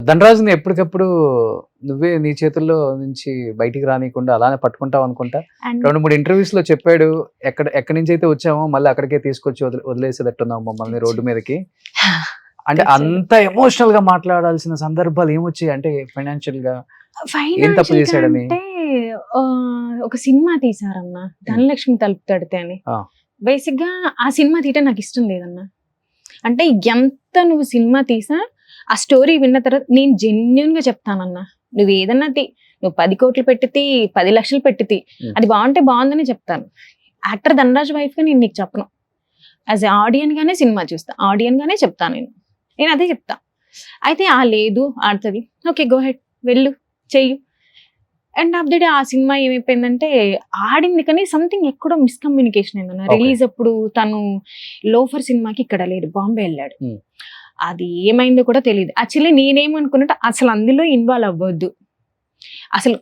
ధనరాజుని ఎప్పటికప్పుడు నువ్వే నీ చేతుల్లో నుంచి బయటికి రానియకుండా అలానే పట్టుకుంటావు అనుకుంటా. అండ్ 2-3 ఇంటర్వ్యూస్ లో చెప్పాడు, ఎక్కడి నుంచి అయితే వచ్చామో మళ్ళీ అక్కడికే తీసుకొచ్చి వదిలేసేటట్టున్నావు మమ్మల్ని రోడ్డు మీదకి. అంటే అంత ఎమోషనల్ గా మాట్లాడాల్సిన సందర్భాలు ఏమొచ్చాయి? అంటే ఫైనాన్షియల్ గా ఏం తప్పు ఫైనాన్షియల్ గా చేశాడని? అంటే ఆ, ఒక సినిమా తీసారన్న, ధనలక్ష్మి తలుపు తడితే అని. ఆ. బేసిక్ గా ఆ సినిమా తీయటం నాకు ఇష్టం లేదన్న. అంటే ఎంత నువ్వు సినిమా తీసా ఆ స్టోరీ విన్న తర్వాత నేను జెన్యున్ గా చెప్తానన్నా, నువ్వు ఏదన్నా నువ్వు 10 కోట్లు పెట్టితి, 10 లక్షలు పెట్టితి, అది బాగుంటే బాగుందని చెప్తాను. యాక్టర్ ధనరాజ్ వైఫ్ గా నేను నీకు చెప్పను. యాజ్ ఎ ఆడియన్ గానే సినిమా చూస్తా, ఆడియన్ గానే చెప్తాను నేను అదే చెప్తా. అయితే లేదు ఆడుతుంది, ఓకే గో హెడ్, వెళ్ళు చెయ్యు. అండ్ ఆఫ్ ద డే ఆ సినిమా ఏమైపోయిందంటే ఆడింది కానీ సంథింగ్ ఎక్కడో మిస్కమ్యూనికేషన్ అయిందన్న. Okay. రిలీజ్ అప్పుడు తను లోఫర్ సినిమాకి ఇక్కడ లేడు, బాంబే వెళ్ళాడు. Hmm. అది ఏమైందో కూడా తెలియదు. యాక్చువల్లీ నేనేమనుకున్నట్టు అసలు అందులో ఇన్వాల్వ్ అవ్వద్దు, అసలు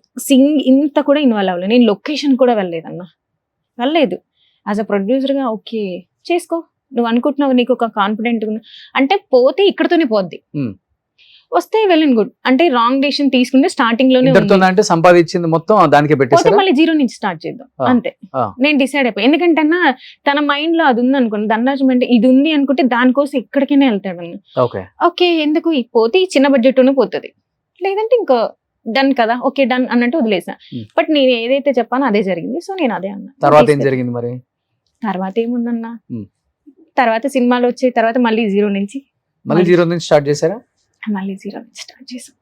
ఇంత కూడా ఇన్వాల్వ్ అవ్వలేదు. నేను లొకేషన్ కూడా వెళ్ళలేదు. యాజ్ అ ప్రొడ్యూసర్గా ఓకే చేసుకో, నువ్వు అనుకుంటున్నావు, నీకు ఒక కాన్ఫిడెంట్ అంటే పోతే ఇక్కడతోనే పోద్ది. Hmm. వస్తే వెల్ అండ్ గుడ్. అంటే రాంగ్ డెసిషన్ తీసుకుంటే స్టార్టింగ్ లోనే ఇద్దరితో అంటే సంపాదించింది మొత్తం దానికే పోతే పెట్టేసారా? మళ్ళీ జీరో నుంచి స్టార్ట్ చేద్దాం అంతే. నేను డిసైడ్ అయిపోయి, ఎందుకంటే అన్న తన మైండ్ లో అది ఉంది అనుకోండి, ధనరాజ్ అంటే ఇది ఉంది అనుకుంటే దానికోసం ఎక్కడికైనా వెళ్తాడు అన్న. ఓకే ఓకే ఎందుకు పోతే ఈ చిన్న బడ్జెట్ లోనే పోతుంది, లేదంటే ఇంకో డన్ కదా, ఓకే డన్ అన్నట్టు వదిలేసా. బట్ నేను ఏదైతే చెప్పానో అదే జరిగింది. సో నేను అదే అన్నా. తర్వాత ఏం జరిగింది మరి? తర్వాత ఏముందన్నా, తర్వాత సినిమాలు వచ్చాయి, తర్వాత మళ్ళీ జీరో నుంచి స్టార్ట్ చేశారా? మళ్ళీ జీరో నుంచి స్టార్ట్ చేసాం.